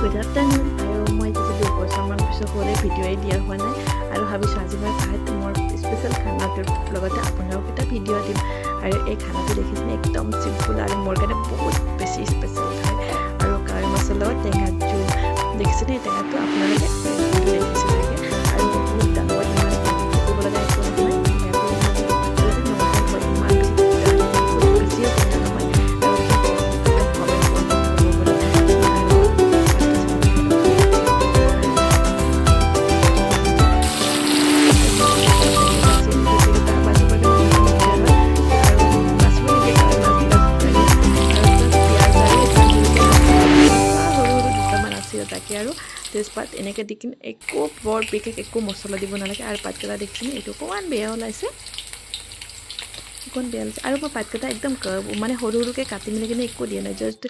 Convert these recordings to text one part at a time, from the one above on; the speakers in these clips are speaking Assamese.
Good afternoon. আৰু মই আজি 2 বছৰমান পিছত হ'লে ভিডিঅ'ই দিয়া হোৱা নাই আৰু ভাবিছোঁ আজি মই মোৰ স্পেচিয়েল খানাটোৰ লগতে আপোনালোকক এটা ভিডিঅ' দিম আৰু এই খানাটো দেখিছেনে একদম চিম্পুল আৰু মোৰ কাৰণে বহুত বেছি স্পেচিয়েল হয় আৰু কাৰি মাছৰ লগত টেঙা জোল দেখিছেনে টেঙাটো আপোনালোকে দেখিছে চাগে আৰু বহুত ডাঙৰ ইমান দিব লগা একো নহয় তাকে আৰু তেজপাত এনেকৈ দি কিনে একো বৰ বিশেষ একো মছলা দিব নালাগে আৰু পাতকেইটা দেখিছেনে এইটো অকণমান বেয়া ওলাইছে আৰু মই পাতকেইটা একদম মানে সৰু সৰুকৈ কাটি মেলি কিনে একো দিয়া নাই জাষ্ট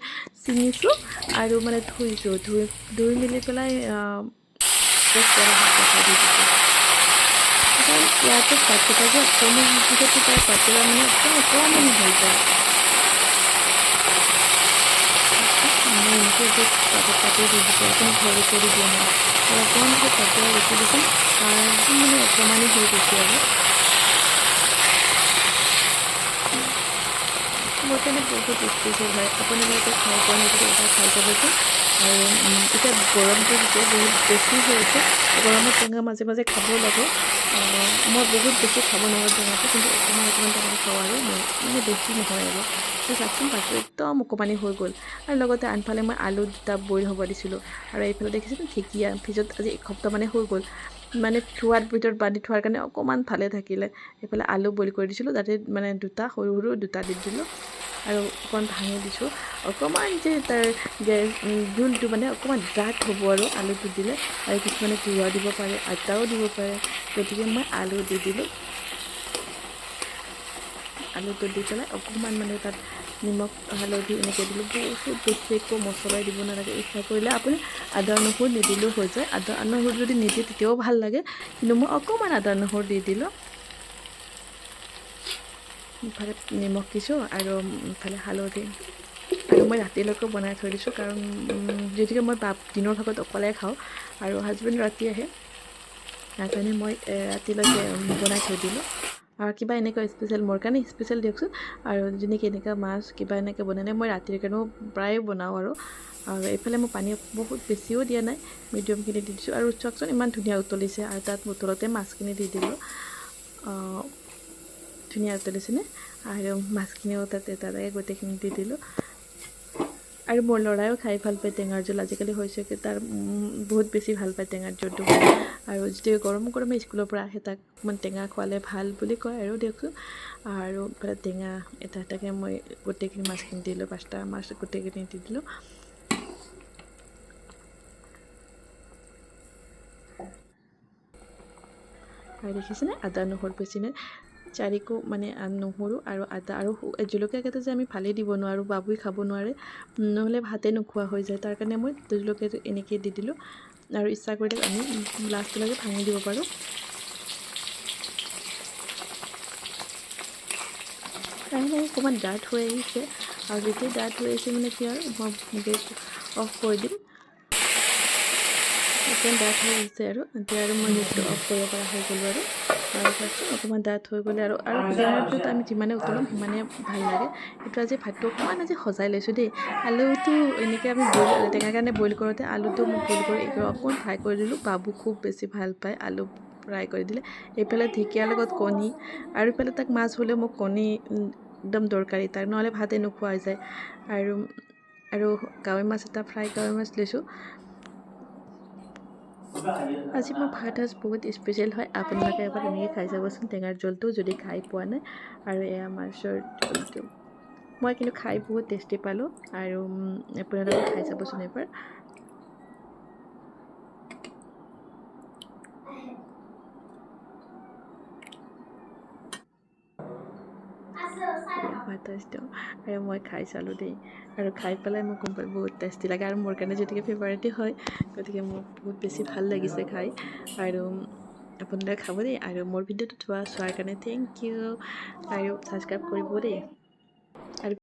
ছিঙিছোঁ আৰু মানে ধুইছোঁ ধুই মেলি পেলাই ইয়াতে পাতকেইটা যে অকণমান পিছতো তাৰ পাতকেইটা মানে একদম অকণমান হৈ যায় কাটি দি দিছোঁ অকণমান সৰু কৰি দিয়া নাই আৰু অকণমান পিছত পাতকেইটা বেছি দিছোঁ একদম মানে অকণমানি হৈ গৈছে আৰু মোৰ কাৰণে বহুত স্পেচিয়েল হয় আপোনালোকে খাই পোৱা নাই যদি এটা খাই চাবচোন আৰু এতিয়া গৰমটো যেতিয়া বহুত বেছি হৈ আছে গৰমত টেঙা মাজে মাজে খাব লাগে মই বহুত বেছি খাব নোৱাৰোঁ টেঙাটো কিন্তু অকণমান টেঙা খাওঁ আৰু মানে বেছি নহয় আৰু চাওকচোন পাতটো একদম অকণমানি হৈ গ'ল আৰু লগতে আনফালে মই আলু দুটা বইল হ'ব দিছিলোঁ আৰু এইফালে দেখিছিলোঁ ঢেকীয়া ফ্ৰিজত আজি এসপ্তাহমানে হৈ গ'ল মানে থোৱাৰ ভিতৰত বান্ধি থোৱাৰ কাৰণে অকণমান ভালে থাকিলে এইফালে আলু বইল কৰি দিছিলোঁ তাতে মানে দুটা সৰু সৰু দুটা দি দিলোঁ আৰু অকণমান ভাঙি দিছোঁ অকণমান যে তাৰ জোলটো মানে অকণমান ডাঠ হ'ব আৰু আলুটো দিলে আৰু কিছুমানে গুড়া দিব পাৰে আটাও দিব পাৰে গতিকে মই আলু দি দিলোঁ আলুটো দি পেলাই অকণমান মানে তাত নিমখ হালধি এনেকৈ দিলোঁ বহুত বেছি একো মছলাই দিব নালাগে ইচ্ছা কৰিলে আপুনি আদা নহৰু নিদিলেও হৈ যায় আদা নহৰু যদি নিদিয়ে তেতিয়াও ভাল লাগে কিন্তু মই অকণমান আদা নহৰু দি দিলোঁ ইফালে নিমখ দিছোঁ আৰু ইফালে হালধি আৰু মই ৰাতিলৈকে বনাই থৈ দিছোঁ কাৰণ যিহেতুকে মই দিনৰ ভাগত অকলে খাওঁ আৰু হাজবেণ্ড ৰাতি আহে সেইকাৰণে মই ৰাতিলৈকে বনাই থৈ দিলোঁ আৰু কিবা এনেকুৱা স্পেচিয়েল মোৰ কাৰণে স্পেচিয়েল দিয়কচোন আৰু যেনেকৈ এনেকুৱা মাছ কিবা এনেকৈ বনালে মই ৰাতিৰ কাৰণেও প্ৰায়ে বনাওঁ আৰু এইফালে মই পানী বহুত বেছিও দিয়া নাই মিডিয়ামখিনি দি দিছোঁ আৰু চাওকচোন ইমান ধুনীয়া উতলিছে আৰু তাত উতলতে মাছখিনি দি দিলোঁ ধুনীয়া উতলিছেনে আৰু মাছখিনিও তাতে গোটেইখিনি দি দিলোঁ আৰু মোৰ ল'ৰাইও খাই ভাল পায় টেঙাৰ জোল আজিকালি হৈছে কি তাৰ বহুত বেছি ভাল পায় টেঙাৰ জোলটো আৰু যেতিয়া গৰমে স্কুলৰ পৰা আহে তাক মানে টেঙা খোৱালে ভাল বুলি কয় আৰু দিয়কচোন আৰু ইফালে টেঙা এটাকৈ মই গোটেইখিনি মাছখিনি দিলোঁ 5টা মাছ গোটেইখিনি দি দিলোঁ আৰু দেখিছেনে আদা নহৰু বেছিনে চাৰিকো মানে নহৰু আৰু আদা আৰু জলকীয়াকেইটা যে আমি ফালি দিব নোৱাৰোঁ বাবুই খাব নোৱাৰে নহ'লে ভাতে নোখোৱা হৈ যায় তাৰ কাৰণে মই জলকীয়াটো এনেকৈ দি দিলোঁ আৰু ইচ্ছা কৰিলে আমি লাষ্টলৈকে ভাঙি দিব পাৰোঁ লাহে অকণমান ডাঠ হৈ আহিছে আৰু যেতিয়া ডাঠ হৈ আহিছে মানে কি আৰু মই গেছ অফ কৰি দিম অকণমান ডাঠ হৈ আহিছে আৰু এতিয়া আৰু মই গেছটো অফ কৰিব পৰা হৈ গ'লোঁ আৰু চাওকচোন অকণমান ডাঠ হৈ গ'লে আৰু টেঙাটোত আমি যিমানে উতলাম সিমানে ভাল লাগে এইটো আজি ভাতটো অকণমান আজি সজাই লৈছোঁ দেই আলুটো এনেকৈ আমি টেঙাৰ কাৰণে বইল কৰোঁতে আলুটো মই বইল কৰি অকণমান ফ্ৰাই কৰি দিলোঁ বাবু খুব বেছি ভাল পায় আলু ফ্ৰাই কৰি দিলে এইফালে ঢেকীয়াৰ লগত কণী আৰু ইফালে তাক মাছ হ'লেও মোক কণী একদম দৰকাৰী তাৰ নহ'লে ভাতে নোখোৱা হৈ যায় আৰু কাৱৈ মাছ এটা ফ্ৰাই কাৱৈ মাছ লৈছোঁ আজি মোৰ ভাত সাজ বহুত স্পেচিয়েল হয় আপোনালোকে এবাৰ এনেকৈ খাই চাবচোন টেঙাৰ জোলটো যদি খাই পোৱা নাই আৰু এয়া মাছৰ জোলটো মই কিন্তু খাই বহুত টেষ্টি পালোঁ আৰু আপোনালোকে খাই চাবচোন এবাৰ ভাত দিওঁ আৰু মই খাই চালোঁ দেই আৰু খাই পেলাই মই গম পালোঁ বহুত টেষ্টি লাগে আৰু মোৰ কাৰণে যিহেতুকে ফেভাৰিটেই হয় গতিকে মোৰ বহুত বেছি ভাল লাগিছে খাই আৰু আপোনালোকে খাব দেই আৰু মোৰ ভিডিঅ'টো চোৱাৰ কাৰণে থেংক ইউ আৰু ছাবস্ক্ৰাইব কৰিব দেই আৰু